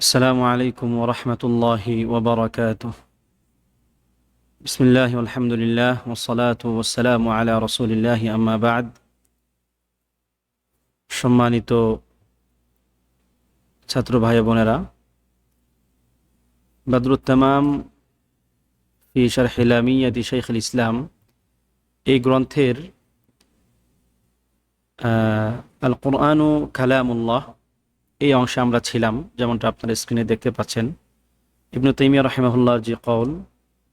السلام عليكم ورحمة الله وبركاته. بسم الله والحمد لله والصلاة والسلام على رسول الله أما بعد. সম্মানিত ছাত্র ভাই বোনেরা, বদরুত তামাম ফি শারহ লামিয়াতি শাইখুল ইসলাম এই গ্রন্থের আল কুরআনু কালামুল্লাহ এই অংশে আমরা ছিলাম। যেমনটা আপনারা স্ক্রিনে দেখতে পাচ্ছেন, ইবনে তাইমিয়া রাহিমাহুল্লাহর যে কওল,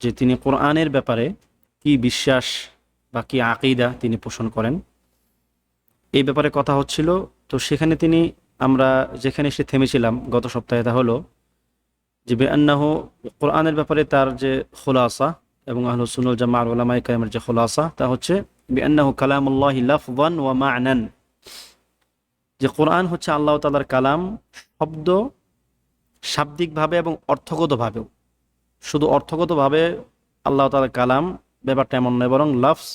যে তিনি কোরআনের ব্যাপারে কি বিশ্বাস বা কি আকীদা তিনি পোষণ করেন, এই ব্যাপারে কথা হচ্ছিল। তো সেখানে আমরা যেখানে এসে থেমেছিলাম গত সপ্তাহে, তা হলো যে বেআন্নাহু কোরআনের ব্যাপারে তার যে খুলাসা এবং আহলুস সুন্নাহ ওয়াল জামাআহ উলামায়ে কেরামের যে খুলাসা, তা হচ্ছে বেআন্নাহু কালামুল্লাহি লাফযান ওয়া মা'নান, যে কোরআন হচ্ছে আল্লাহ তাআলার কালাম শব্দ, শাব্দিকভাবে এবং অর্থগতভাবেও। শুধু অর্থগতভাবে আল্লাহ তাআলার কালাম ব্যাপারটা এমন নয়, বরং লফজ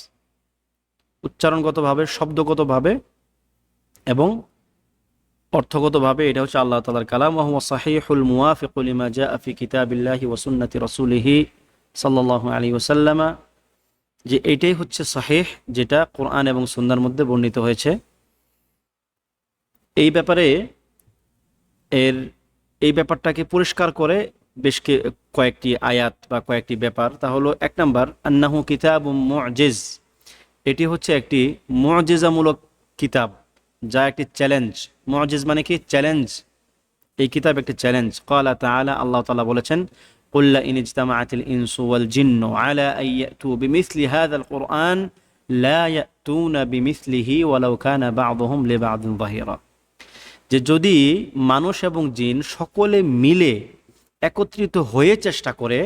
উচ্চারণগতভাবে, শব্দগতভাবে এবং অর্থগতভাবে এটা হচ্ছে আল্লাহ তাআলার কালাম। ওয়া হুয়া সাহিহুল মুওয়াফিকু লিমা জাআ ফি কিতাবিল্লাহি ওয়া সুন্নতি রাসূলিহি সাল্লাল্লাহু আলাইহি ওয়াসাল্লাম, যে এটাই হচ্ছে সহিহ, যেটা কোরআন এবং সুন্নাহর মধ্যে বর্ণিত হয়েছে। এই ব্যাপারে এই ব্যাপারটাকে পরিষ্কার করে বেশ কয়েকটি আয়াত বা কয়েকটি ব্যাপার। তা হলো, এক নাম্বার, আন্নাহু কিতাবুম মু'জিজ, এটি হচ্ছে একটি মু'জিজামূলক কিতাব, যা একটি চ্যালেঞ্জ। মু'জিজ মানে কি? চ্যালেঞ্জ। এই কিতাব একটি চ্যালেঞ্জ। ক্বালা তাআলা, আল্লাহ তাআলা বলেছেন, কুল লা ইন ইজতামাআতিল ইনসু ওয়াল জিন্নু আলা আন ইয়াতু বিমিসলি হাযাল কুরআন লা ইয়াতুনা বিমিসলিহি ওয়ালাউ কানা বা'দুহুম লিবা'দিন যাহিরা, যে যদি মানুষ এবং জিন সকলে মিলে একত্রিত হয়ে চেষ্টা করে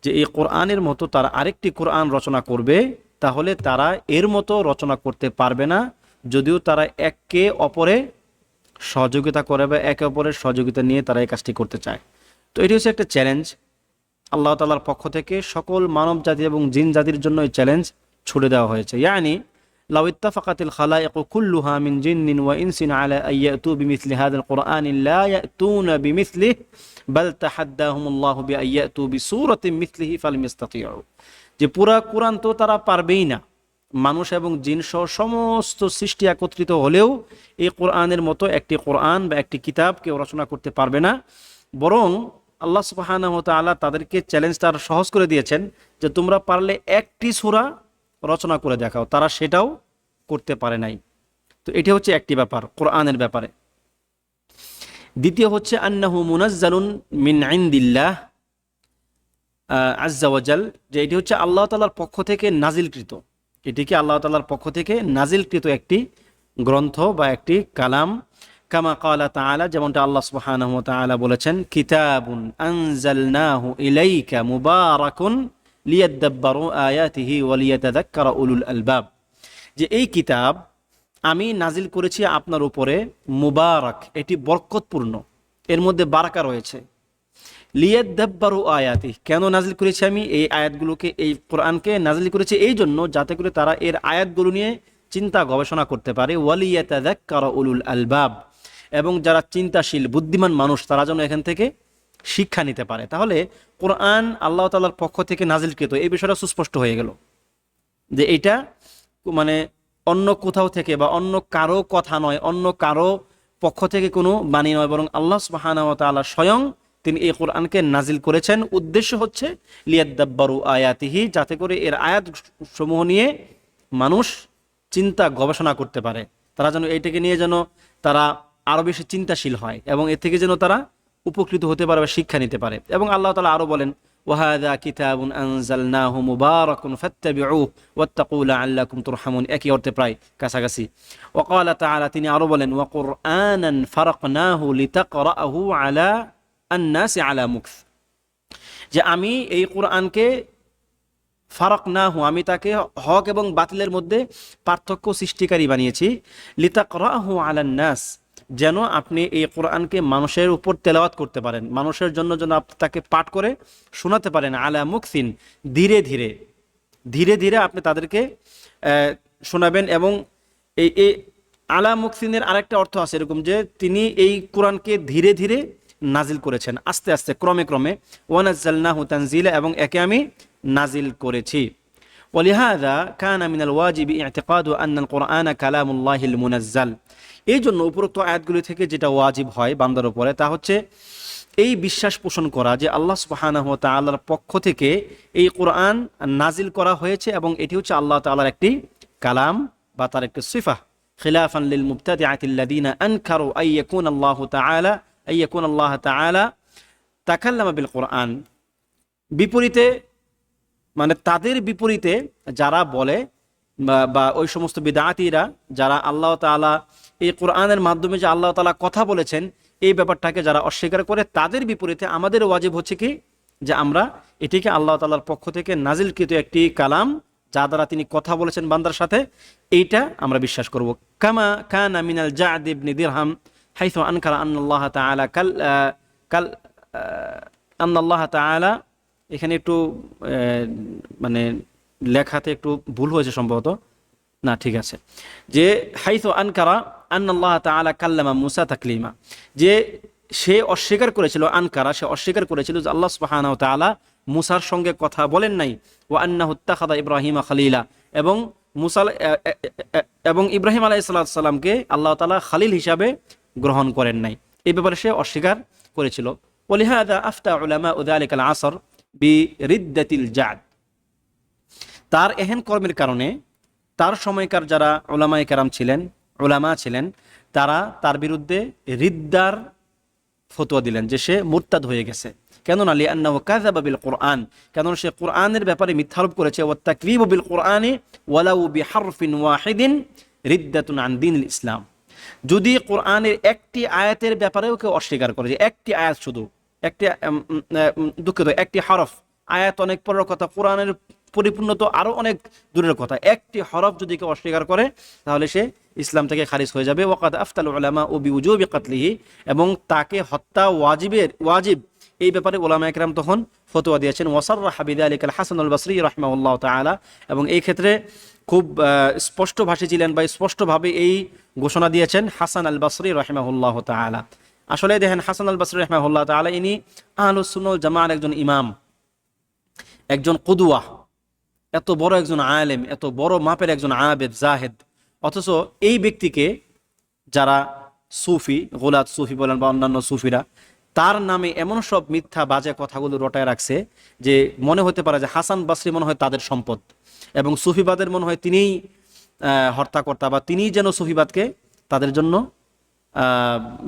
যে এই কোরআনের মতো তারা আরেকটি কোরআন রচনা করবে, তাহলে তারা এর মতো রচনা করতে পারবে না, যদিও তারা একে অপরে সহযোগিতা করে বা একে অপরের সহযোগিতা নিয়ে তারা এই কাজটি করতে চায়। তো এটি হচ্ছে একটা চ্যালেঞ্জ আল্লাহ তাআলার পক্ষ থেকে সকল মানব জাতি এবং জিন জাতির জন্য এই চ্যালেঞ্জ ছুড়ে দেওয়া হয়েছে। ইয়ানি লাউ ইত্তাফাকাতিল খালাইকু কুল্লুহা মিন জিন্নিন ওয়া ইনসিন আলা আন ইয়াতু বিমিসলি হাযাল কুরআনি লা ইয়াতুনা বিমিসলিহি বাল তাহাদ্দাহুমুল্লাহু বিআন ইয়াতু বিসূরাতিন মিসলিহি ফালাম ইসতাতিউ, যে পুরা কোরআন তো তারা পারবেই না, মানুষ এবং জিন সহ সমস্ত সৃষ্টি একত্রিত হলেও এই কোরআনের মতো একটি কোরআন বা একটি কিতাব কেউ রচনা করতে পারবে না। বরং আল্লাহ সুবহানাহু ওয়া তাআলা তাদেরকে চ্যালেঞ্জটা সহজ করে দিয়েছেন, যে তোমরা পারলে একটি সূরা রচনা করে দেখাও। তারা সেটাও করতে পারে নাই। তো এটি হচ্ছে একটি ব্যাপার কোরআনের ব্যাপারে। দ্বিতীয় হচ্ছে আন্নাহু মুনাজ্জালুন মিন ইনদিল্লাহ আযজা ওয়া জাল, যে এটি হচ্ছে আল্লাহ তাআলার পক্ষ থেকে নাজিলকৃত। এটিকে আল্লাহ তাআলার পক্ষ থেকে নাজিলকৃত একটি গ্রন্থ বা একটি কালাম। কামা ক্বালা তাআলা, যেমনটা আল্লাহ সুবহানাহু ওয়া তাআলা বলেছেন, কিতাবুন আনজালনাহু ইলাইকা মুবারাকুন লিয়াদাব্বারু আয়াতিহি ওয়া লিয়াতাযাক্কারা উলুল আলবাব, যে এই কিতাব আমি নাজিল করেছি আপনার উপরে, মুবারাক, এটি বরকতপূর্ণ, এর মধ্যে বারাকা রয়েছে। লিয়াদাব্বারু আয়াতি, কেন নাজিল করেছি আমি এই আয়াতগুলোকে, এই কোরআনকে নাজিল করেছি এই জন্য যাতে করে তারা এর আয়াতগুলো নিয়ে চিন্তা গবেষণা করতে পারে। ওয়া লিয়াতাযাক্কারা উলুল আলবাব, এবং যারা চিন্তাশীল বুদ্ধিমান মানুষ তারা যেন এখান থেকে শিক্ষা নিতে পারে। তাহলে কোরআন আল্লাহ তাআলার পক্ষ থেকে নাজিলকৃত, এই বিষয়টা সুস্পষ্ট হয়ে গেল, যে এটা মানে অন্য কোথাও থেকে বা অন্য কারো কথা নয়, অন্য কারো পক্ষ থেকে কোনো বাণী নয়, বরং আল্লাহ সুবহানাহু ওয়া তাআলা স্বয়ং তিনি এই কোরআনকে নাজিল করেছেন। উদ্দেশ্য হচ্ছে লিয়াদাব্বারু আয়াতিহি, যাতে করে এর আয়াত সমূহ নিয়ে মানুষ চিন্তা গবেষণা করতে পারে, তারা যেন এইটাকে নিয়ে যেন তারা আরো বেশি চিন্তাশীল হয় এবং এর থেকে যেন তারা উপকৃত হতে পারে বা শিক্ষা নিতে পারে। এবং আল্লাহ তাআলা আরো বলেন, ওয়াহাদা কিতাবুন আনজালনাহু মুবারাকুন ফাত্তাবিউহু ওয়াত্তাকু লাআল্লাকুম তুরহামুন, একই অর্থে প্রায় কাছাকাছি। ওয়া ক্বালা তাআলা, তিনি আরো বলেন, ওয়া কুরআনান ফারাকনাহু লিতাকরাহু আলা আন-নাসি আলা মুকথ, যে আমি এই কোরআনকে ফারাকনাহু, আমি তাকে হক এবং বাতিলের মধ্যে পার্থক্য সৃষ্টিকারী বানিয়েছি, লিতাকরাহু আলান নাস, যেন আপনি এই কোরআনকে মানুষের উপর তেলাওয়াত করতে পারেন, মানুষের জন্য যেন আপনি তাকে পাঠ করে শোনাতে পারেন, আলা মুকসিন, ধীরে ধীরে ধীরে ধীরে আপনি তাদেরকে শোনাবেন। এবং এই আলা মুকসিনের আরেকটা অর্থ আছে এরকম, যে তিনি এই কোরআনকে ধীরে ধীরে নাজিল করেছেন আস্তে আস্তে ক্রমে ক্রমে, ওয়া নাযালনাহু তানজিলা, এবং একে আমি নাজিল করেছি। ওয়ালিহাযা কানা মিনাল ওয়াজিবি ই'তিকাদু আন্নাল কুরআনা কালামুল্লাহিল মুনাজ্জাল। এই জন্য উপরোক্ত আয়াতগুলি থেকে যেটা ওয়াজিব হয় বান্দার উপরে, তা হচ্ছে এই বিশ্বাস পোষণ করা যে আল্লাহ সুবহানাহু ওয়া তাআলার পক্ষ থেকে এই কোরআন নাজিল করা হয়েছে এবং এটি হচ্ছে আল্লাহ তাআলার একটি কালাম বা তার একটি সিফা। খিলাফান লিল মুবতাদিআতিল্লাযীনা আনকারু আইয়াকুন আল্লাহ তাআলা তাকাল্লামা বিল কোরআন। বিপরীতে, মানে তাদের বিপরীতে যারা বলে বা ওই সমস্ত বিদআতীরা যারা আল্লাহ তাআলা এই কোরআনের মাধ্যমে যে আল্লাহ তাআলা কথা বলেছেন এই ব্যাপারটাকে যারা অস্বীকার করে, তাদের বিপরীতে আমাদের ওয়াজিব হচ্ছে কি, যে আমরা এটিকে আল্লাহ তাআলার পক্ষ থেকে নাজিলকৃত একটি কালাম, যা দ্বারা তিনি কথা বলেছেন বান্দার সাথে, এইটা আমরা বিশ্বাস করব। কামা কানা মিনাল জা'দ ইবনে দিরহাম হাইথু আনকারা আন্নাল্লাহ তাআলা আন্নাল্লাহ তাআলা, এখানে একটু মানে লেখাতে একটু ভুল হয়েছে সম্ভবত, না ঠিক আছে, যে হাইথু আনকারা আন্নাল্লাহ তাআলা কাল্লামা মুসা তাকলিমা, যে সে অস্বীকার করেছিল, আনকারা সে অস্বীকার করেছিল যে আল্লাহ সুবহানাহু ওয়া তাআলা মুসার সঙ্গে কথা বলেন নাই, ওয়া আন্নাহু ইত্তাখাযা ইব্রাহিমা খলিলা, এবং মুসা এবং ইব্রাহিম আলাইহিস সালামকে আল্লাহ তাআলা খলিল হিসাবে গ্রহণ করেন নাই, এই ব্যাপারে সে অস্বীকার করেছিল। ওয়ালিহাযা আফতা উলামা যালিকাল আসর বিরিদ্দাতিল জা'দ। তার এহেন কর্মের কারণে তার সময়কার যারা উলামায়ে কেরাম ছিলেন, উলামা ছিলেন, তারা তার বিরুদ্ধে রিদ্দার ফতোয়া দিলেন যে সে মুরতাদ হয়ে গেছে। কেননা লিআন্নাহু কাযাবা বিল কুরআন, কেননা সে কুরআনের ব্যাপারে মিথ্যারোপ করেছে। ওয়া তাকযীবু বিল কুরআনি ওয়ালাউ বিহারফিন ওয়াহিদিন রিদ্দাতুন আন দীনিল ইসলাম। যদি কুরআনের একটি আয়াতের ব্যাপারেও কেউ অস্বীকার করে, যে একটি আয়াত, শুধু একটি দুঃখিত একটি হরফ, আয়াত অনেক পরের কথা, কোরআনের পরিপূর্ণ তো আরো অনেক দূরের কথা, একটি হরফ যদি কেউ অস্বীকার করে তাহলে সে ইসলাম থেকে খারিজ হয়ে যাবে। ওয়াকাদ আফতাল উলামা ও বিউজুবি কাতলিহি, এবং তাকে হত্যা ওয়াজিব এই ব্যাপারে উলামায়ে কেরাম তখন ফতোয়া দিয়েছেন। ওয়াসাররাহা বিযালিকাল হাসানুল বসরি রাহিমাহুল্লাহ তাআলা, এবং এই ক্ষেত্রে খুব স্পষ্টভাষী ছিলেন বা স্পষ্টভাবে এই ঘোষণা দিয়েছেন হাসান আল বসরি রাহিমাহুল্লাহ তাআলা। আসলে দেখেন, হাসান আল বসরি রাহিমাহুল্লাহ তাআলা ইনি আহলুস সুন্নাহ ওয়াল জামাআর একজন ইমাম, একজন কুদওয়া, এত বড় একজন আলেম, এত বড় মাপের একজন আবেদ জাহেদ, অথচ এই ব্যক্তিকে যারা সুফি, গোলাত সুফি বলেন বা অন্যান্য সুফিরা, তার নামে এমন সব মিথ্যা বাজে কথাগুলো রটায় রাখছে যে মনে হতে পারে যে হাসান বসরি মনে হয় তাদের সম্পদ, এবং সুফিবাদের মনে হয় তিনিই হর্তাকর্তা, বা তিনিই যেন সুফিবাদকে তাদের জন্য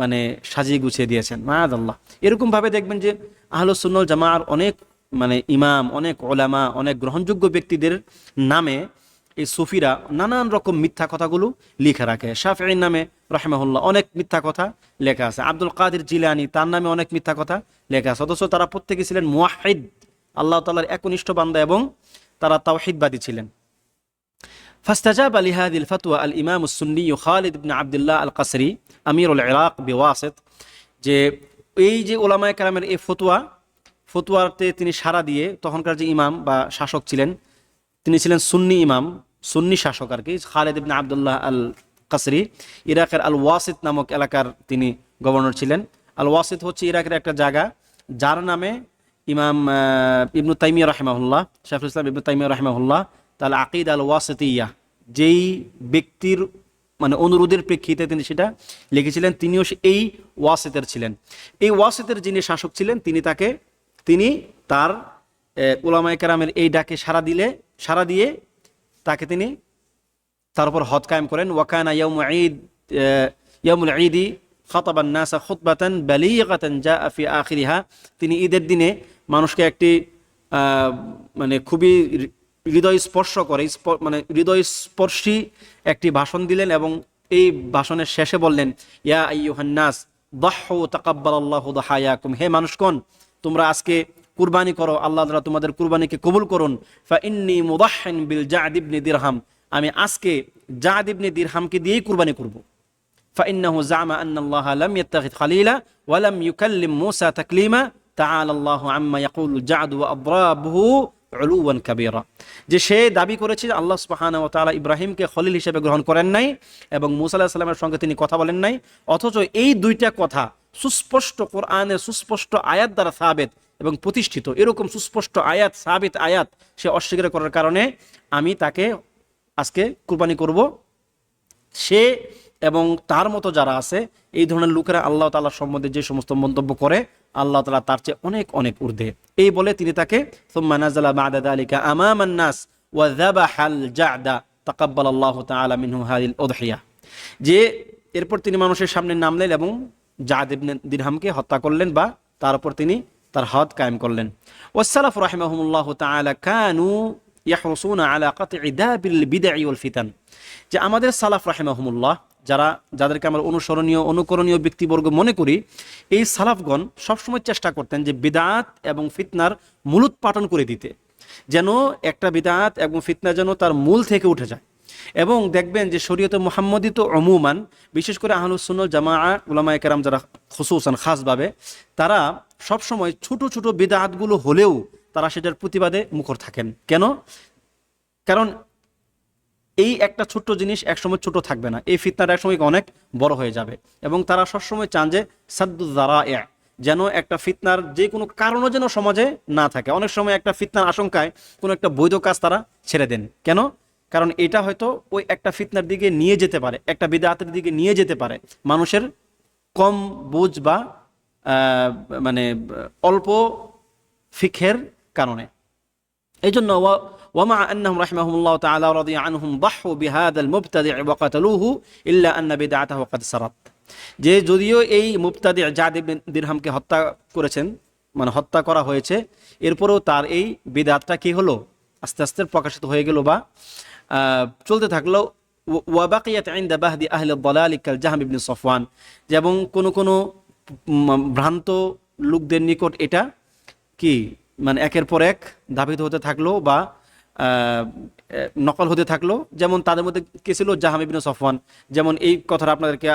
মানে সাজিয়ে গুছিয়ে দিয়েছেন। মাআযাল্লাহ। এরকম ভাবে দেখবেন যে আহলুস সুন্নাহ ওয়াল জামাআর অনেক মানে ইমাম, অনেক ওলামা, অনেক গ্রহণযোগ্য ব্যক্তিদের নামে এই সুফিরা নানান রকম মিথ্যা কথাগুলো লিখে রাখে। শাফিঈর নামে রাহিমাহুল্লাহ অনেক মিথ্যা কথা লেখা আছে, আব্দুল কাদের জিলানী তার নামে অনেক মিথ্যা কথা লেখা আছে, অথচ তারা প্রত্যেকে ছিলেন মুওয়াহ্হিদ, আল্লাহ তাআলার একনিষ্ঠ বান্দা, এবং তারা তাওহীদবাদী ছিলেন। ফাস্তাজাবা লিহাদিল ফাতওয়া আল ইমাম সুন্নি খালিদ ইবনে আব্দুল্লাহ আল কাসরি আমিরুল ইরাক বিওয়াসিত, যে এই যে উলামায়ে কেরামের এই ফতোয়াতে তিনি সাড়া দিয়ে, তখনকার যে ইমাম বা শাসক ছিলেন তিনি ছিলেন সুন্নি ইমাম, সুন্নি শাসক আর কি, খালিদ ইবনে আব্দুল্লাহ আল কাসরি, ইরাকের আল ওয়াসিত নামক এলাকার তিনি গভর্নর ছিলেন। আল ওয়াসিত হচ্ছে ইরাকের একটা জায়গা যার নামে ইমাম ইবনু তাইমিয়া রাহিমাহুল্লাহ, শাইখুল ইসলাম ইবনু তাইমিয়া রাহিমাহুল্লাহ তাহলে আকীদা আল ওয়াসিতিয়া, যেই ব্যক্তির মানে অনুরোধের প্রেক্ষিতে তিনি সেটা লিখেছিলেন, তিনিও এই ওয়াসিতের ছিলেন। এই ওয়াসিতের যিনি শাসক ছিলেন তিনি তার উলামায়ে কেরামের এই ডাকে সাড়া দিয়ে তাকে তিনি তার উপর হদ কায়েম করেন। ওয়াকানা ইয়াউমুল ঈদি খাতাবান নাসা খুতবাতান বালিগাতান জাআ ফি আখিরিহা, তিনি ঈদের দিনে মানুষকে একটি মানে খুবই হৃদয়স্পর্শী একটি ভাষণ দিলেন, এবং এই ভাষণের শেষে বললেন, ইয়া আইয়ুহান নাস দাহু তাকাব্বালাল্লাহু দাহায়াকুম, হে মানুষগণ তোমরা আজকে কুরবানি করো, আল্লাহ তাআলা তোমাদের কুরবানিকে কবুল করুন। ফা ইন্নী মুদাহহিন বিল জা'দ ইবনে দিরহাম, আমি আজকে জা'দ ইবনে দিরহামকে দিয়েই কুরবানি করব। ফা ইন্নাহু জা'মা আন্নাল্লাহা লাম ইয়াত্তাখিয খালিলা ওয়া লাম ইউকাল্লিম মূসা তাকলিমা তাআলা আল্লাহু আম্মা ইয়াকুলু জা'দ ওয়া আদরাবুহু উলুওয়ান কাবীরা, যে সে দাবি করেছে আল্লাহ সুবহানাহু ওয়া তাআলা ইব্রাহিমকে খলিল হিসেবে গ্রহণ করেন নাই এবং মূসা আলাইহিস সালামের সঙ্গে তিনি কথা বলেন নাই, অথচ এই দুইটা কথা সুস্পষ্ট কোরআনের সুস্পষ্ট আয়াত দ্বারা সাবেত এবং প্রতিষ্ঠিত এরকম সুস্পষ্ট আয়াত সাবিত আয়াত সে অস্বীকার করার কারণে আমি তাকে আজকে কুরবানি করব। সে এবং তার মতো যারা আছে এই ধরনের লোকেরা আল্লাহ তাআলা সম্বন্ধে যে সমস্ত মন্তব্য করে আল্লাহ তাআলা তার চেয়ে অনেক অনেক ঊর্ধ্বে। এই বলে তিনি তাকে সুম্মা নাযালা বা'দা যালিকা আমামান নাস ওয়া যাবাহাল জা'দা তাকাব্বালাল্লাহু তাআলা মিনহু হাদিল উদহিয়া, যে এরপর তিনি মানুষের সামনে নামলেন এবং জাদ ইবনে দিরহামকে হত্যা করলেন বা তার উপর তিনি তার হদ কায়েম করলেন। ওয়াসসালাফু রাহিমাহুমুল্লাহু তাআলা কানু ইয়াহরুসুনা আলা কাতঈ দাবিল বিদআ ওয়াল ফিতান, যে আমাদের সালাফ রাহিমাহুমুল্লাহ যাদেরকে আমরা অনুসরণীয় অনুকরণীয় ব্যক্তিবর্গ মনে করি, এই সালাফগণ সবসময় চেষ্টা করতেন যে বিদআত এবং ফিতনার মূলোৎপাটন করে দিতে, যেন একটা বিদআত এবং ফিতনা যেন তার মূল থেকে উঠে যায়। এবং দেখবেন যে শরীয়তে মুহাম্মদী তো অমুমান, বিশেষ করে আহলুস সুন্নাহ জামাআহ উলামায়ে কেরাম যারা খুসুসান খাসভাবে, তারা সবসময় ছোট ছোট বিদআতগুলো হলেও তারা সেটার প্রতিবাদে মুখর থাকেন। কেন? কারণ এই একটা ছোট্ট জিনিস একসময় ছোট থাকবে না, এই ফিতনাটা একসময় অনেক বড় হয়ে যাবে। এবং তারা সবসময় চান যে সাদ্দুয যারা'i, যেন একটা ফিতনার যে কোনো কারণও যেন সমাজে না থাকে। অনেক সময় একটা ফিতনার আশঙ্কায় কোনো একটা বৈধ কাজ তারা ছেড়ে দেন। কেন? কারণ এটা হয়তো ওই একটা ফিতনার দিকে নিয়ে যেতে পারে, একটা বিদআতের দিকে নিয়ে যেতে পারে মানুষের কম বুঝ বা মানে অল্প ফিকহের কারণে। এই জন্য ওয়ামা আন্নাহুম রাহিমাহুমুল্লাহ তাআলা রাদিয়া আনহুম দাহু বিহাদাল মুবতাদি' ওয়া কাতালুহু ইল্লা আন্না বিদআতাহু ক্বাদ সারাত, যে যদিও এই মুবতাদি' জাদ ইবনে দিরহামকে হত্যা করেছেন, মানে হত্যা করা হয়েছে, এরপরেও তার এই বিদআতটা কি হলো, আস্তে আস্তে প্রকাশিত হয়ে গেল বা চলতে থাকলো। ওয়া বাকিয়াত ইনদা বাহদি আহলি আদ-দালাল কাল জাহম ইবনে সফওয়ান, এবং কোনো ভ্রান্ত লোকদের নিকট এটা কি মানে একের পর এক ধাবিত হতে থাকলো বা নকল হতে থাকলো। যেমন তাদের মধ্যে কে ছিল? জাহম ইবনে সফওয়ান। যেমন এই কথাটা আপনাদেরকে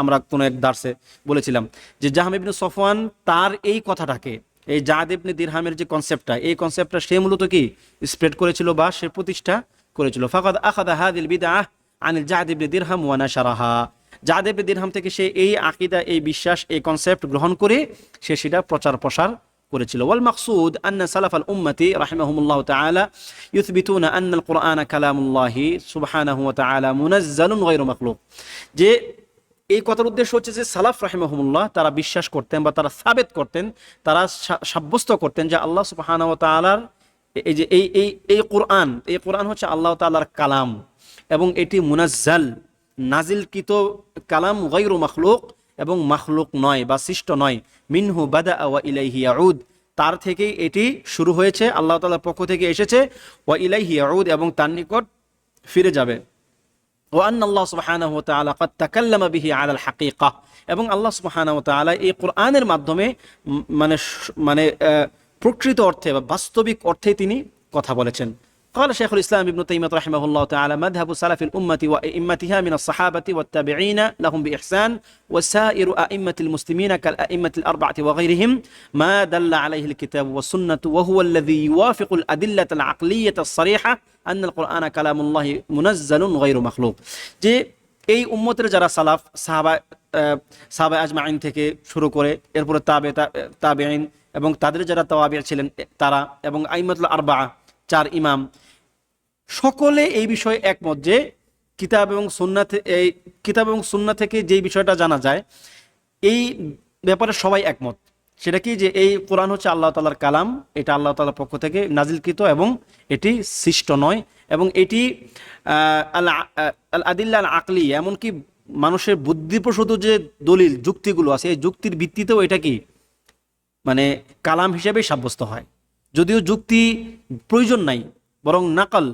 আমরা কোনো এক দার্সে বলেছিলাম যে জাহম ইবনে সফওয়ান তার এই কথাটাকে, এই জাদ ইবনে দিরহামের যে কনসেপ্টটা, এই কনসেপ্টটা সে মূলত কি স্প্রেড করেছিল বা সে প্রতিষ্ঠা করেছিল। ফাকাদ আখাযা হাযিল বিদআহ আনিল জাদ ইবনে দিরহাম ওয়া নাশারাহা, জাদ ইবনে দিরহাম থেকে সে এই আকীদা, এই বিশ্বাস, এই কনসেপ্ট গ্রহণ করে সে সেটা প্রচার প্রসার করেছিল। ওয়াল মাকসুদ আন্না সালাফাল উম্মতি রাহিমাহুমুল্লাহ তাআলা ইউথবিতুনা আন্নাল কুরআনা কালামুল্লাহি সুবহানাহু ওয়া তাআলা মুনাজ্জালুন গায়রু মাখলুক, যে এই কথার উদ্দেশ্য হচ্ছে যে সালাফ রাহিমাহুমুল্লাহ তারা বিশ্বাস করতেন বা তারা সাবেত করতেন, তারা সাব্যস্ত করতেন যে আল্লাহ সুবহানাহু ওয়া তাআলার এই যে এই কোরআন হচ্ছে আল্লাহ তাআলার কালাম এবং এটি মুনাজ্জাল নাজিলকৃত কালাম গায়রু মাখলুক, এবং মাখলুক নয় বা সৃষ্ট নয়। মিনহু বাদা ওয়া ইলাইহি ইয়াউদ, তার থেকেই এটি শুরু হয়েছে, আল্লাহ তাআলার পক্ষ থেকে এসেছে, ওয়া ইলাইহি ইয়াউদ, এবং তার নিকট ফিরে যাবে। ওয়া আন্না আল্লাহ সুবহানাহু ওয়া তাআলা ক্বাদ তাকাল্লামা বিহি আলাল হাকীকা, এবং আল্লাহ সুবহানাহু ওয়া তাআলা এই কোরআনের মাধ্যমে মানে প্রকৃত অর্থে বা বাস্তবিক অর্থে তিনি কথা বলেছেন। قال شيخ الإسلام ابن تيمية رحمه الله تعالى مذهب سلف الأمة وأئمتها من الصحابة والتابعين لهم بإحسان وسائر أئمة المسلمين كالأئمة الأربعة وغيرهم ما دل عليه الكتاب والسنة وهو الذي يوافق الأدلة العقلية الصريحة أن القرآن كلام الله منزل غير مخلوق, যে এই উম্মতের যারা সালাফ সাহাবা আজমাইন থেকে শুরু করে এরপরে তাবেঈন এবং তাদের যারা তাওয়াবি ছিলেন তারা, এবং আইম্মাতুল আরবাআ চার ইমাম, সকলে এই বিষয়ে একমত যে কিতাব এবং সুন্নাহ থেকে যেই বিষয়টা জানা যায় এই ব্যাপারে সবাই একমত। সেটা কি? যে এই কোরআন হচ্ছে আল্লাহ তাআলার কালাম, এটা আল্লাহ তাআলার পক্ষ থেকে নাজিলকৃত এবং এটি সৃষ্ট নয়, এবং এটি আল আদিল্লা আল আকলি, এমনকি মানুষের বুদ্ধিপ্রসূত যে দলিল যুক্তিগুলো আছে এই যুক্তির ভিত্তিতেও এটা কি মানে কালাম হিসেবে সাব্যস্ত হয়। যদিও যুক্তি প্রয়োজন নাই, বরং নাকাল,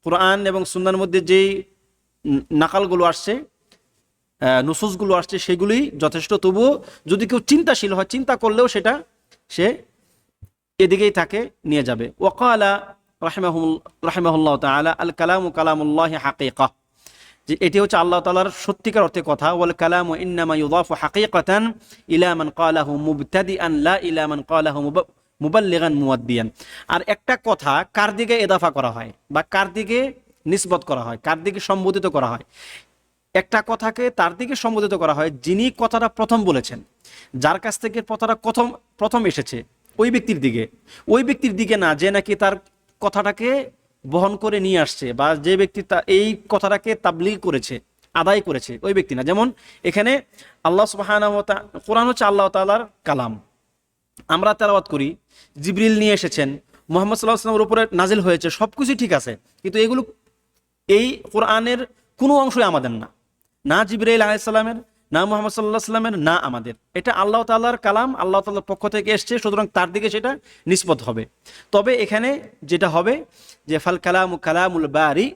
কোরআন এবং সুন্নাহর মধ্যে যেই নাকালগুলো আসছে, নুসুসগুলো আসছে, সেগুলি যথেষ্ট। তবুও যদি কেউ চিন্তাশীল হয়, চিন্তা করলেও সেটা সে এদিকেই তাকে নিয়ে যাবে। ওয়াকালা রাহিমাহুল্লাহ তাআলা আল কালামু কালামুল্লাহি হাকীকা, যে এটি হচ্ছে আল্লাহ তাআলার সত্যিকার অর্থে কথা। ওয়াল কালামু ইন্নামা ইউযাফু হাকীকাতান ইলা মান ক্বালাহু মুবতাদিআন লা ইলা মান ক্বালাহু মুবাল্লিগান মুয়াদ্দিয়ান। আর একটা কথা কার দিকে এদাফা করা হয় বা কার দিকে নিসবত করা হয়, কার দিকে সম্বোধিত করা হয়, একটা কথাকে তার দিকে সম্বোধিত করা হয় যিনি কথাটা প্রথম বলেছেন, যার কাছ থেকে কথাটা প্রথম এসেছে ওই ব্যক্তির দিকে না, যে নাকি তার কথাটাকে বহন করে নিয়ে আসছে, বা যে ব্যক্তি এই কথাটাকে তাবলীগ করেছে, আদায় করেছে, ওই ব্যক্তি না। যেমন এখানে আল্লাহ সুবহানাহু ওয়া তাআলা, কোরআন হচ্ছে আল্লাহ তাআলার কালাম, আমরা তেলাওয়াত করি, জিবরিল নিয়ে এসেছেন, মুহাম্মদ সাল্লাল্লাহু আলাইহি ওয়াসাল্লামের উপরে নাজিল হয়েছে, সবকিছু ঠিক আছে, কিন্তু এগুলো এই কোরআনের কোনো অংশই আমাদের না, না জিবরাইল আলাইহিস সালামের, না মুহাম্মদ সাল্লাল্লাহু আলাইহি সাল্লামের, না আমাদের। এটা আল্লাহ তাআলার কালাম, আল্লাহ তাআলার পক্ষ থেকে এসেছে, সুতরাং তার দিকে সেটা নিসবত হবে। তবে এখানে যেটা হবে যে ফাল কালামু কালামুল বারি,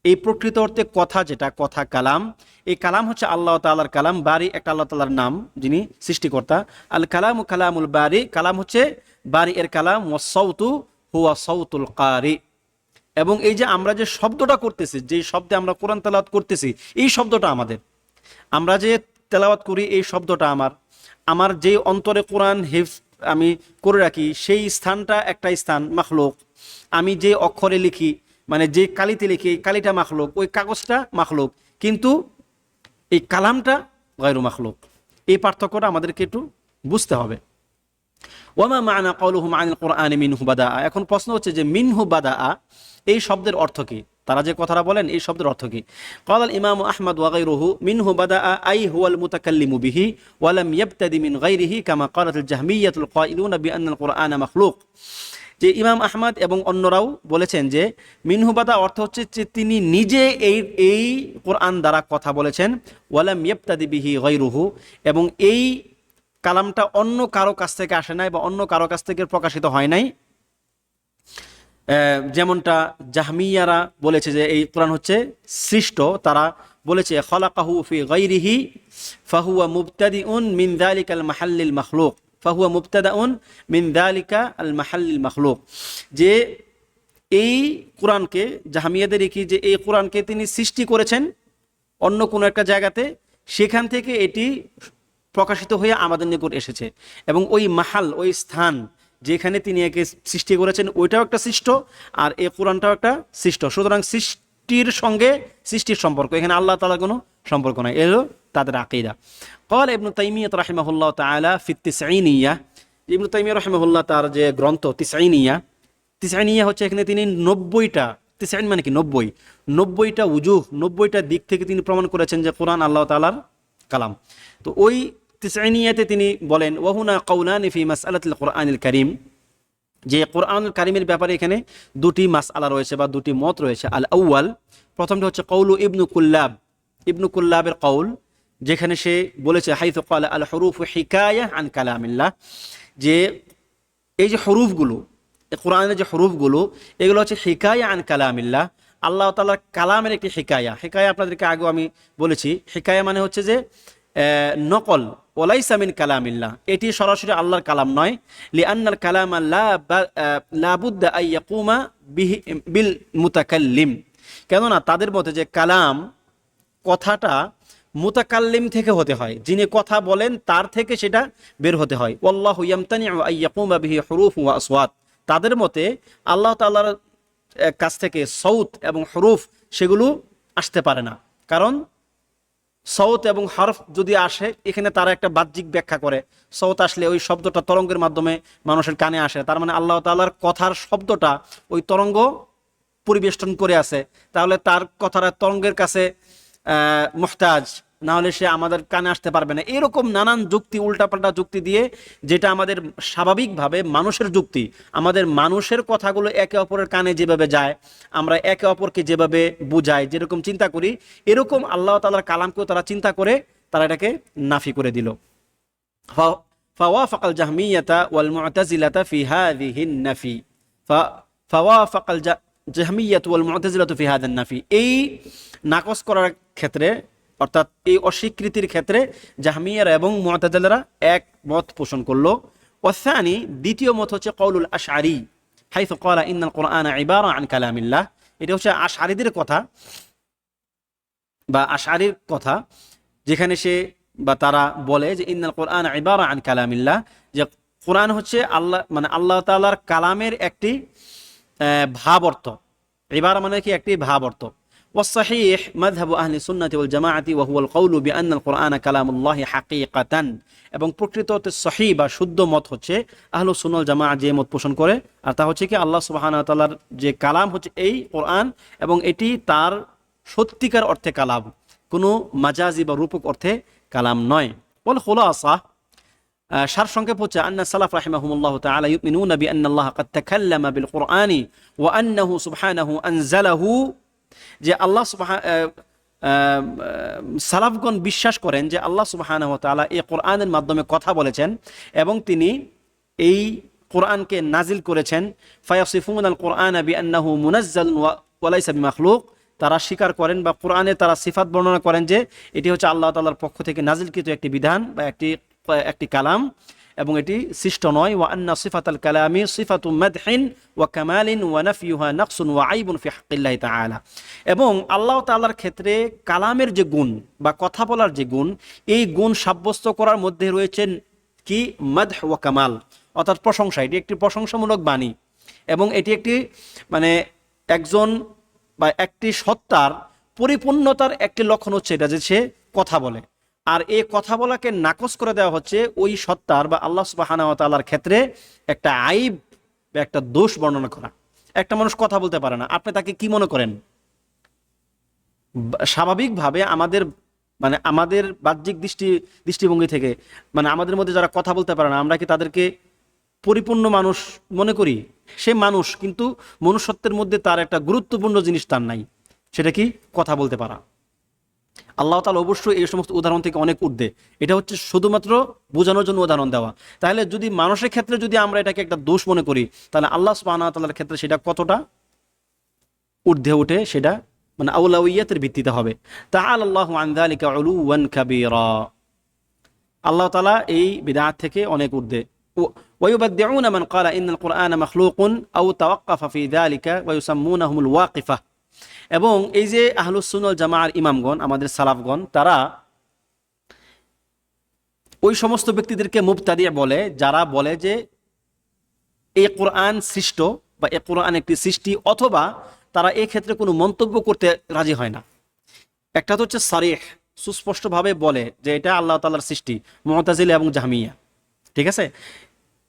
এই প্রকৃত অর্থে কথা, যেটা কথা কালাম, এই কালাম হচ্ছে আল্লাহ তাআলার কালাম। বারি একটা আল্লাহ তাআলার নাম, যিনি সৃষ্টিকর্তা। আল কালামু কালামুল বারি, কালাম হচ্ছে বারি এর কালাম। ওয়াস সাউতু হুয়া সাউতুল কারি, এবং এই যে আমরা যে শব্দটা করতেছি, যে শব্দে আমরা কোরআন তেলাওয়াত করতেছি, এই শব্দটা আমাদের। আমরা যে তেলাওয়াত করি এই শব্দটা আমার যে অন্তরে কোরআন হিফজ আমি করে রাখি, সেই স্থানটা একটা স্থান মাখলুক। আমি যে অক্ষরে লিখি, মানে যে কালিতে লিখি, এই কালিটা মাখলুক, ওই কাগজটা মাখলুক, কিন্তু এই কালামটা গায়রু মাখলুক। এই পার্থক্যটা আমাদেরকে একটু বুঝতে হবে। ওয়ামা মা'না কাউলুহুম আনিল কুরআনি মিনহু বাদাআ, এখন প্রশ্ন হচ্ছে যে মিনহু বাদাআ এই শব্দের অর্থ কি? তারা যে কথাটা বলেন এই শব্দের অর্থ কি? ক্বালাল ইমাম আহমদ ওয়া গায়রুহু মিনহু বাদাআ আই হুয়াল মুতাকাল্লিমু বিহি ওয়া লাম ইয়াবতাদি মিন গায়রিহি কামা ক্বালাতুল জাহমিয়্যাতুল কাইলুনা বিআন্নাল কুরআনা মাখলুক। যে ইমাম আহমদ এবং অন্যরাও বলেছেন যে মিনহু বাদা অর্থ হচ্ছে যে তিনি নিজে এই কোরআন দ্বারা কথা বলেছেন, ওয়া লাম ইয়াবতাদি বিহি গায়রুহু, এবং এই কালামটা অন্য কারো কাছ থেকে আসে নাই বা অন্য কারো কাছ থেকে প্রকাশিত হয় নাই। যেমনটা জাহমিয়ারা বলেছে যে এই কোরআন হচ্ছে সৃষ্ট, তারা বলেছে খলাকাহু ফি গায়রিহি ফাহুয়া মুবতাদিউন মিন যালিকাল মাহাল্লিল মাখলুক, ফাহুয়া মুবতাদাউন মিন যালিকা আল মাহাল্লিল মাখলুক। যে এই কোরআনকে, জাহমিয়াদের কি, যে এই কোরআনকে তিনি সৃষ্টি করেছেন অন্য কোনো একটা জায়গাতে, সেখান থেকে এটি প্রকাশিত হয়ে আমাদের নিকট এসেছে, এবং ওই মাহাল, ওই স্থান যেখানে তিনি একে সৃষ্টি করেছেন, ওইটাও একটা সৃষ্ট, আর এই কোরআনটাও একটা সৃষ্ট। সুতরাং সৃষ্টির সঙ্গে সৃষ্টির সম্পর্ক, এখানে আল্লাহ তাআলার কোনো সম্পর্ক নাই, এলো তাদের আকীদা। ক্বালা ইবনু তাইমিyyah রাহিমাহুল্লাহ তাআলা ফি তিসঈনিয়্যাহ, ইবনু তাইমিyyah রাহিমাহুল্লাহ তার যে গ্রন্থ তিসঈনিয়্যাহ হচ্ছে, এখানে তিনি 90টা, তিসঈন মানে কি 90টা উজুহ, 90টা দিক থেকে তিনি প্রমাণ করেছেন যে কোরআন আল্লাহ তাআলার কালাম। তো ওই তিসঈনিয়াতে তিনি বলেন ওয়াহুনা কাউলানি ফি মাসআলাতিল কুরআনিল কারীম, যে কোরআনুল কারীমের ব্যাপারে এখানে দুটি মাসআলা রয়েছে বা দুটি মত রয়েছে। আল আউয়াল, প্রথমটা হচ্ছে কওলু ইবনু কুল্লাবের কওল, যেখানে সে বলেছে হাইথু ক্বালা আল হুরুফু হিকায়া আন কালামিল্লাহ, যে এই যে হরুফগুলো, কোরআনের যে হরুফগুলো, এগুলো হচ্ছে হিকায়া আন কালামিল্লাহ, আল্লাহ তাআলার কালামের একটি হিকায়া। আপনাদেরকে আগেও আমি বলেছি, হিকায়া মানে হচ্ছে যে নকল, ওয়ালাইসা মিন কালামিল্লাহ, এটি সরাসরি আল্লাহর কালাম নয়। লিআন্নাল কালামা লা বুদ্দা আন ইয়াকুমা বিল মুতাকাল্লিম, কেননা তাদের মতে যে কালাম, কথাটা মুতাকাল্লিম থেকে হতে হয়, যিনি কথা বলেন তার থেকে সেটা বের হতে হয়। ওয়াল্লাহু ইয়ামতানিউ আন ইয়াকুমা বিহি হুরুফ ওয়া আসওয়াত, তাদের মতে আল্লাহ তাআলার কাছ থেকে সৌত এবং হরুফ সেগুলো আসতে পারে না, কারণ সৌত এবং হরফ যদি আসে, এখানে তারা একটা বাহ্যিক ব্যাখ্যা করে, সৌত আসলে ওই শব্দটা তরঙ্গের মাধ্যমে মানুষের কানে আসে, তার মানে আল্লাহ তাআলার কথার শব্দটা ওই তরঙ্গ পরিবেষ্টন করে আছে, তাহলে তার কথাটা তরঙ্গের কাছে মুহতাজ, না হলে সে আমাদের কানে আসতে পারবে না। এরকম নানান যুক্তি, উল্টাপাল্টা যুক্তি দিয়ে, যেটা আমাদের স্বাভাবিকভাবে মানুষের যুক্তি, আমাদের মানুষের কথাগুলো একে অপরের কানে যেভাবে যায়, আমরা একে অপরকে যেভাবে বুঝাই, যেরকম চিন্তা করি, এরকম আল্লাহ তাআলার কালামকেও তারা চিন্তা করে তারা এটাকে নাফি করে দিল। ফাওয়াফাকাল জাহমিয়্যাতা ওয়াল মু'তাজিলাতা ফি হাযিহিন নাফি, ফাওয়াফাকাল জাহমিয়্যাতু ওয়াল মু'তাজিলাতু ফি হাযান নাফি, এই নাকচ করার ক্ষেত্রে, অর্থাৎ এই অস্বীকৃতির ক্ষেত্রে জাহমিয়ারা এবং মু'তাজিলারা এক মত পোষণ করলো। ওয়াসানি, দ্বিতীয় মত হচ্ছে কওলুল আশআরী হাইথু ক্বালা ইন্নাল কুরআনা ইবারা আন কালামিল্লাহ, এটা হচ্ছে আশআরীদের কথা বা আশআরীর কথা, যেখানে সে বা তারা বলে যে ইন্নাল কুরআনা ইবারা আন কালামিল্লাহ, যে কোরআন হচ্ছে আল্লাহ, মানে আল্লাহ তাআলার কালামের একটি ভাব অর্থ। ইবারা মানে কি একটি ভাব অর্থ। والصحيح مذهب أهل السنة والجماعة وهو القول بأن القرآن كلام الله حقيقة এবং প্রকৃত অর্থে সহিহ বা শুদ্ধ মত হচ্ছে আহলুস সুন্নাহ ওয়াল জামাআহ যে মত পোষণ করে, আর তা হচ্ছে কি আল্লাহ সুবহানাহু ওয়া তাআলার যে কালাম হচ্ছে এই কোরআন, এবং এটি তার সত্যিকার অর্থে কালাম, কোনো মাজাজি বা রূপক অর্থে কালাম নয়। বল খুলাসা, সার সংক্ষেপ হচ্ছে আন্না সালাফ রাহিমাহুমুল্লাহ তাআলা ইউমিনুনা বিআন্নাল্লাহ ক্বাদ তাকাল্লামা বিল কুরআনি ওয়া আন্নাহু সুবহানাহু আনজালাহু, যে আল্লাহ সালাফগণ বিশ্বাস করেন যে আল্লাহ সুবহানাহু ওয়া তাআলা এই কোরআনের মাধ্যমে কথা বলেছেন এবং তিনি এই কোরআনকে নাজিল করেছেন। ফায়াসিফুনা আল কোরআনা বিআন্নাহু মুনাজ্জালুন ওয়া লাইসা বিমাখলুক, তারা স্বীকার করেন বা কোরআনে তারা সিফাত বর্ণনা করেন যে এটি হচ্ছে আল্লাহ তাআলার পক্ষ থেকে নাজিলকৃত একটি বিধান বা একটি কালাম, এবং এটি সৃষ্ট নয়। ওয়া আন্না সিফাতাল কালামি সিফাতু মাদহিন ওয়া কামালিন ওয়া নাফিয়ুহা নাকসুন ওয়া আইবুন ফি হাক্কিল্লাহি তাআলা, এবং আল্লাহ তাআলার ক্ষেত্রে কালামের যে গুণ বা কথা বলার যে গুণ, এই গুণ সাব্যস্ত করার মধ্যে রয়েছে কি মাদহ ওয়া কামাল, অর্থাৎ প্রশংসা। এটি একটি প্রশংসামূলক বাণী, এবং এটি একটি মানে একজন বা একটি সত্তার পরিপূর্ণতার একটি লক্ষণ হচ্ছে এটা যে সে কথা বলে। আর এই কথা বলাকে নাকচ করে দেওয়া হচ্ছে ওই সত্তার বা আল্লাহ সুবহানাহু ওয়া তাআলার ক্ষেত্রে একটা আইব বা একটা দোষ বর্ণনা করা। একটা মানুষ কথা বলতে পারে না, আপনি তাকে কি মনে করেন? স্বাভাবিকভাবে আমাদের বাহ্যিক দৃষ্টিভঙ্গি থেকে আমাদের মধ্যে যারা কথা বলতে পারে না, আমরা কি তাদেরকে পরিপূর্ণ মানুষ মনে করি? সে মানুষ, কিন্তু মনুষ্যত্বের মধ্যে তার একটা গুরুত্বপূর্ণ জিনিস তার নাই, সেটা কি কথা বলতে পারা। আল্লাহ তাআলা অবশ্যই এই সমস্ত উদাহরণ থেকে অনেক ঊর্ধ্বে। এটা হচ্ছে শুধুমাত্র বোঝানোর জন্য উদাহরণ দেওয়া। তাহলে যদি মানুষের ক্ষেত্রে যদি আমরা এটাকে একটা দোষ মনে করি, তাহলে আল্লাহ সুবহানাহু ওয়া তাআলার ক্ষেত্রে সেটা কতটা ঊর্ধ্বে ওঠে, সেটা আউলাউইয়াতের ভিত্তিতে হবে। তাআলাল্লাহু আন যালিকা উলুওয়ান কাবীরা, আল্লাহ তাআলা এই বিদআত থেকে অনেক ঊর্ধ্বে। ওয়ায়ুবাদদিউনা মান ক্বালা ইন্নাল কুরআনা মাখলুকুন আও তাওয়াক্কাফা ফি যালিকা ওয়া ইউসাম্মুনাহুমুল ওয়াকিফা, এবং এই যে আহলুস সুন্নাহ ওয়াল জামাআর ইমামগণ, আমাদের সালাফগণ, তারা ওই সমস্ত ব্যক্তিদেরকে মুবতাদি বলে যারা বলে যে এই কোরআন সৃষ্ট বা এই কোরআন একটি সৃষ্টি, অথবা তারা এই ক্ষেত্রে কোনো মন্তব্য করতে রাজি হয় না। একটা তো হচ্ছে সারিহ, সুস্পষ্টভাবে বলে যে এটা আল্লাহ তাআলার সৃষ্টি, মুতাজিলা এবং জাহমিয়া, ঠিক আছে,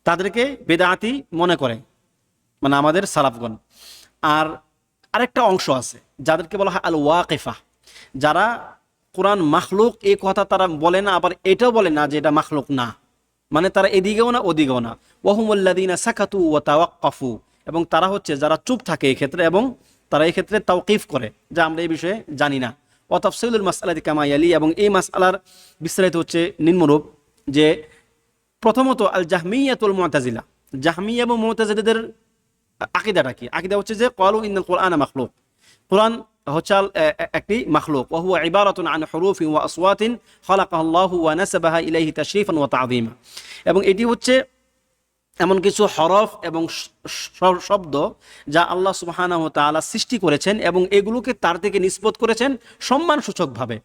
তাদেরকে বেদাতি মনে করে আমাদের সালাফগণ। আর আরেকটা অংশ আছে যাদেরকে বলা হয় আল ওয়াকিফা, যারা কোরআন মাখলুক এই কথা তারা বলে না, আবার এটাও বলে না যে এটা মাখলুক না, তারা এদিকেও না ওদিকেও না। ওয়াহুমুল্লাযীনা সাকাতু ওয়া তাওয়াক্কাফু, এবং তারা হচ্ছে যারা চুপ থাকে এই ক্ষেত্রে, এবং তারা এই ক্ষেত্রে তাওকিফ করে যে আমরা এই বিষয়ে জানি না। ওয়া তাফসীলুল মাসআলাতি কামা ইয়ালি, এবং এই মাসআলার বিস্তারিত হচ্ছে নিম্নরূপ যে প্রথমত আল জাহমিয়াতুল মুতাজিলা, জাহমিয়া এবং মুতাজিলাদের আকীদাটা কি? আকীদা হচ্ছে যে ক্বালু ইন্নাল কুরআনা মাখলুক, কোরআন হচ্ছে একটি মাখলুক, ওয়া হুয়া ইবারাতুন আন হুরুফিন ওয়া আসওয়াতিন খালাকাহুল্লাহু ওয়া নাসাবাহা ইলাইহি তাশরীফান ওয়া তা'যীমা, এবং এটি হচ্ছে এমন কিছু হরফ এবং শব্দ যা আল্লাহ সুবহানাহু ওয়া তাআলা সৃষ্টি করেছেন এবং এগুলোকে তার থেকে নিসবত করেছেন সম্মানসূচকভাবে,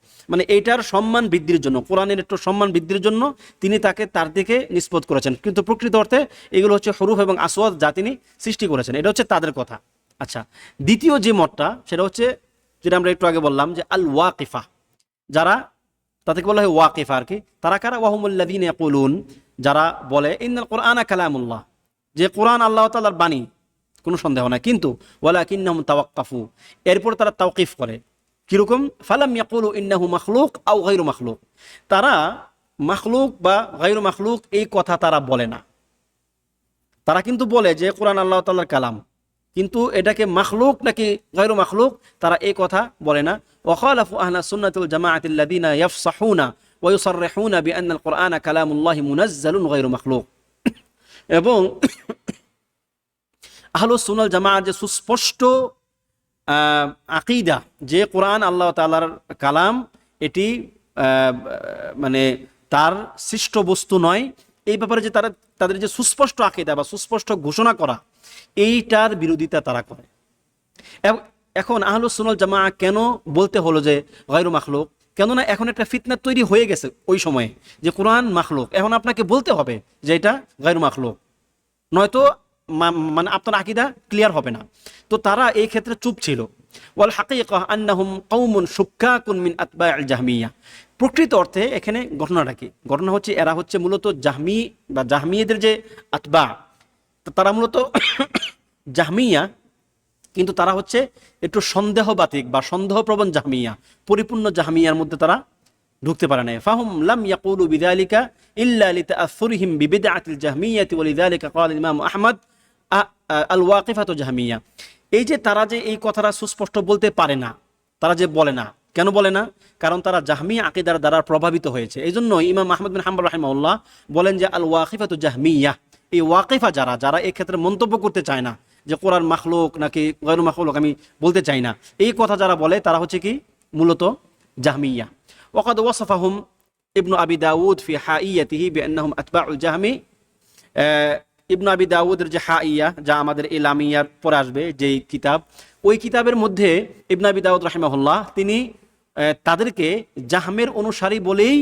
এইটার সম্মান বৃদ্ধির জন্য, কোরআনের একটু সম্মান বৃদ্ধির জন্য তিনি তাকে তার দিকে নিসবত করেছেন, কিন্তু প্রকৃত অর্থে এগুলো হচ্ছে হরুফ এবং আসওয়াত যা তিনি সৃষ্টি করেছেন। এটা হচ্ছে তাদের কথা। আচ্ছা, দ্বিতীয় যে মতটা সেটা হচ্ছে যেটা আমরা একটু আগে বললাম যে আল ওয়াকিফা, যারা তাদেরকে বলা হয় ওয়াকিফা আর কি। তারা কারা? ওয়াহুমুল্লাযীনা ইয়াকুলুন, যারা বলে ইন্নাল কুরআনা কালামুল্লাহ, যে কোরআন আল্লাহ তাআলার বাণী, কোনো সন্দেহ নাই, কিন্তু ওয়ালাকিন্নাহুম তাওয়াক্কাফু, এরপর তারা তাওকিফ করে। কিরকম? ফালাম ইয়াকুলু ইন্নাহু মাখলুক আও গায়রু মাখলুক, তারা মাখলুক বা গায়রু মাখলুক এই কথা তারা বলে না। তারা কিন্তু বলে যে কোরআন আল্লাহ তাআলার কালাম, কিন্তু এটাকে মাখলুক নাকি গায়রু মাখলুক তারা এই কথা বলে না। ওয়া খালাফু আহলাস সুন্নাতি ওয়াল জামাআতিল্লাযীনা ইয়াফসাহুনা ওয়া ইউসাররিহুনা বিআন্নাল কুরআনা কালামুল্লাহি মুনাজ্জালুন গায়রু মাখলুক, এবং আহলুস সুন্নাহ ওয়াল জামাআত যে সুস্পষ্ট আকীদা যে কোরআন আল্লাহ তাআলার কালাম, এটি তার সৃষ্ট বস্তু নয়, এই ব্যাপারে যে তাদের যে সুস্পষ্ট আকীদা বা সুস্পষ্ট ঘোষণা করা, এইটার বিরোধিতা তারা করে। এখন আহলুস সুন্নাহ ওয়াল জামাআহ কেন বলতে হলো যে গায়রু মাখলুক? কেননা এখন একটা ফিতনা তৈরি হয়ে গেছে ওই সময়ে যে কোরআন মাখলুক, এখন আপনাকে বলতে হবে যে এটা গায়রু মাখলুক, নয়তো আপনার আকীদা ক্লিয়ার হবে না। তো তারা এই ক্ষেত্রে চুপ ছিল, ওয়াল হাকিকা আন্নাহুম কওমুন শুক্কাকুন মিন আতবাইল জাহমিয়া। প্রকৃত অর্থে এখানে ঘটনাটা কি? ঘটনা হচ্ছে এরা হচ্ছে মূলত জাহমি বা জাহমিয়াদের যে আতবা, তারা মূলত জাহমিয়া, কিন্তু তারা হচ্ছে একটু সন্দেহবাতিক বা সন্দেহপ্রবণ জাহমিয়া, পরিপূর্ণ জাহমিয়ার মধ্যে তারা ঢুকতে পারে না। ফাহুম লাম ইয়াকুলু বিযালিকা ইল্লা লিতাআসসুরিহিম বিবিদআতিল জাহমিয়াতি ওয়ালিযালিকা ক্বালা ইমাম আহমদ আল ওয়াকিফাতু জাহমিয়া। এই যে তারা যে এই কথাটা সুস্পষ্ট বলতে পারে না, তারা যে বলে না, কেন বলে না? কারণ তারা জাহমিয়া আকীদার দ্বারা প্রভাবিত হয়েছে। এই জন্য ইমাম আহমদ বিন হাম্বল রাহিমাহুল্লাহ বলেন যে আল ওয়াকিফাতু জাহমিয়া, এই ওয়াকিফা যারা এই ক্ষেত্রে মন্তব্য করতে চায় না যে কোরআন মাখলুক নাকি গায়রু মাখলুক, আমি বলতে চাই না, এই কথা যারা বলে তারা হচ্ছে কি মূলত জাহমিয়া। ওয়াকাদ ওয়াসাফাহুম ইবনু আবি দাউদ ফি হাইয়াতিহি বিআন্নাহুম আতবাউল জাহমি। ইবনু আবি দাউদের যে হাইয়া, যা আমাদের এই লামিয়ার পরে আসবে যেই কিতাব, ওই কিতাবের মধ্যে ইবনু আবি দাউদ রাহিমাহুল্লাহ তিনি তাদেরকে জাহমের অনুসারী বলেই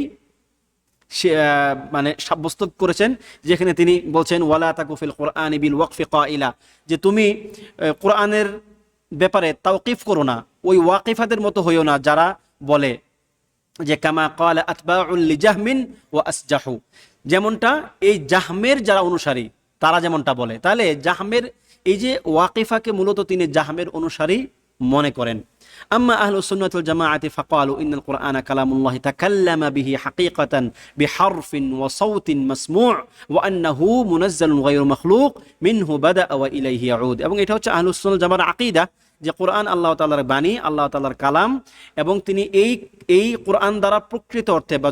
মানে সাব্যস্ত করেছেন, যেখানে তিনি বলছেন ওয়ালা তাকু ফিল কুরআনি বিল ওয়াকফি কাইলা, যে তুমি কোরআনের ব্যাপারে তাওকিফ করো না, ওই ওয়াকিফাদের মতো হইও না যারা বলে যে কামা ক্বালা আতবাউল লিজাহমিন ওয়া আসজাহু, যেমনটা এই জাহমের যারা অনুসারী তারা যেমনটা বলে। তাহলে জাহমের এই যে ওয়াকিফাকে মূলত তিনি জাহমের অনুসারী মনে করেন। আম্মা আহলুস সুন্নাহ ওয়াল জামাআতি ফাকালু ইন্নাল কুরআনা কালামুল্লাহি তাকাল্লামা বিহি হাকীকাতান বিহারফিন ওয়া সাওতিন মাসমূ' ওয়া আন্নাহু মুনাজ্জালুন গায়রু মাখলুক মিনহু বাদা ওয়া ইলাইহি ইয়াউদ। এবং এটা হচ্ছে আহলুস সুন্নাহ ওয়াল জামাআর আকীদা যে কোরআন আল্লাহ তাআলার বাণী, আল্লাহ তাআলার কালাম, এবং তিনি এই কোরআন দ্বারা প্রকৃত অর্থে বা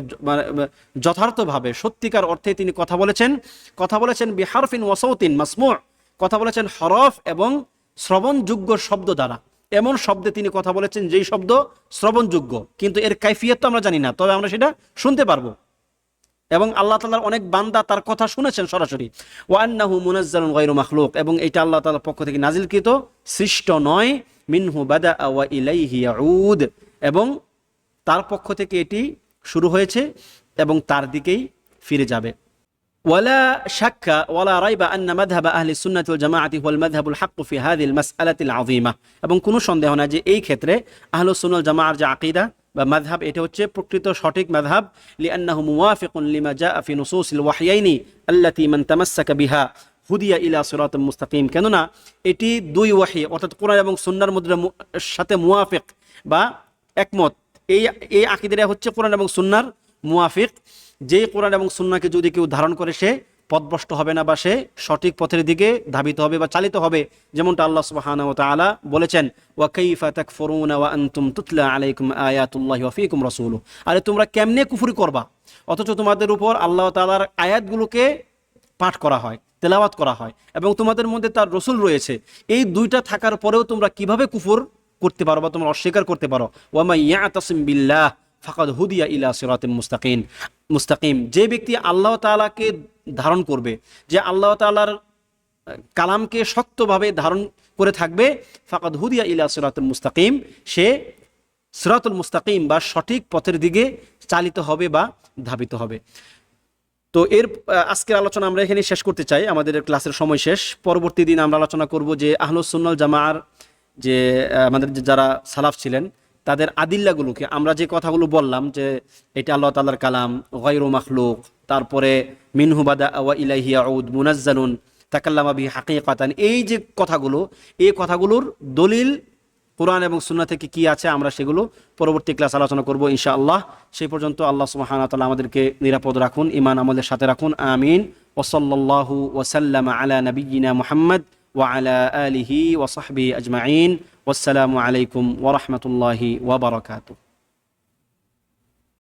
যথার্থভাবে সত্যিকার অর্থে তিনি কথা বলেছেন বিহারফিন ওয়া সাওতিন মাসমূ', কথা বলেছেন হরফ এবং শ্রবণযোগ্য শব্দ দ্বারা। এমন শব্দে তিনি কথা বলেছেন যেই শব্দ শ্রবণযোগ্য, কিন্তু এর কাইফিয়ত তো আমরা জানি না, তবে আমরা সেটা শুনতে পারবো। এবং আল্লাহ তাআলার অনেক বান্দা তার কথা শুনেছেন সরাসরি। ওয়া আন্নাহু মুনাজ্জালুন গায়রু মাখলুক, এবং এটা আল্লাহ তাআলার পক্ষ থেকে নাজিলকৃত, সৃষ্ট নয়। মিনহু বাদা ওয়া ইলাইহি ইয়াউদ, এবং তার পক্ষ থেকে এটি শুরু হয়েছে এবং তার দিকেই ফিরে যাবে। ولا شك ولا ريب أن مذهب أهل السنة والجماعة هو المذهب الحق في هذه المسألة العظيمة। এবং কোনো সন্দেহ না যে এই ক্ষেত্রে আহলুস সুন্নাহ ওয়াল জামাআর যে আকীদা বা মাযহাব, এটা হচ্ছে প্রকৃত সঠিক মাযহাব। লিআন্নাহু মুওয়াফিকুন লিমা জাআ ফি নুসুসিল ওয়াহয়াইনি আল্লাতী মান তামাসসাকা বিহা হুদিয়া ইলা সিরাতিম মুস্তাকিম। কেননা এটি দুই ওয়াহী অর্থাৎ কোরআন এবং সুন্নাহর মধ্যে সাথে মুওয়াফিক বা একমত। এই আকীদাটা হচ্ছে কোরআন এবং সুন্নাহর মুওয়াফিক। যে কোরআন এবং সুন্নাহকে যদি কেউ ধারণ করে সে পথভ্রষ্ট হবে না, বা সে সঠিক পথের দিকে ধাবিত হবে বা চালিত হবে। যেমনটা আল্লাহ সুবহানাহু ওয়া তাআলা বলেছেন ওয়া কাইফা তাকফুরুনা ওয়া আনতুম তুতলা আলাইকুম আয়াতুল্লাহি ওয়া ফীকুম রাসূলুহু। আরে তোমরা কেমনে কুফরি করবা অথচ তোমাদের উপর আল্লাহ তাআলার আয়াতগুলোকে পাঠ করা হয়, তেলাওয়াত করা হয়, এবং তোমাদের মধ্যে তার রাসূল রয়েছে। এই দুইটা থাকার পরেও তোমরা কিভাবে কুফর করতে পারো বা তোমরা অস্বীকার করতে পারো? ওয়া মা ইয়াতাসিম বিল্লাহ ফাকাদ হুদিয়া ইলা সিরাতিম মুস্তাকিম। যে ব্যক্তি আল্লাহ তাআলাকে ধারণ করবে, যে আল্লাহ তাআলার কালামকে শক্তভাবে ধারণ করে থাকবে, ফাকাদ হুদিয়া ইলা সিরাতিল মুস্তাকিম, সে সিরাতুল মুস্তাকিম বা সঠিক পথের দিকে চালিত হবে বা ধাবিত হবে। তো আজকের আলোচনা আমরা এখানে শেষ করতে চাই, আমাদের ক্লাসের সময় শেষ। পরবর্তী দিন আমরা আলোচনা করব যে আহলুস সুন্নাহ ওয়াল জামাআর যে আমাদের যারা সালাফ ছিলেন তাদের আদিল্লাগুলোকে, আমরা যে কথাগুলো বললাম যে এটা আল্লাহ তাআলার কালাম, গায়রু মাখলুক, তারপরে মিনহু বাদা ওয়া ইলাইহি ইয়াউদ, মুনাজ্জালুন, তাকাল্লামা বিহি হাকীকাতান, এই যে কথাগুলো, এই কথাগুলোর দলিল কোরআন এবং সুন্নাহ থেকে কি আছে আমরা সেগুলো পরবর্তী ক্লাস আলোচনা করব ইনশাআল্লাহ। সেই পর্যন্ত আল্লাহ সুবহানাহু ওয়া তাআলা আমাদেরকে নিরাপদ রাখুন, ঈমান আমাদের সাথে রাখুন, আমিন। ওয়া সাল্লাল্লাহু ওয়া সাল্লামা আলা নাবিয়্যিনা মুহাম্মদ ওয়া আলা আলিহি ওয়া সাহবিহি আজমাইন। ওয়াসসালামু আলাইকুম ওয়া রাহমাতুল্লাহি ওয়া বারাকাতুহু।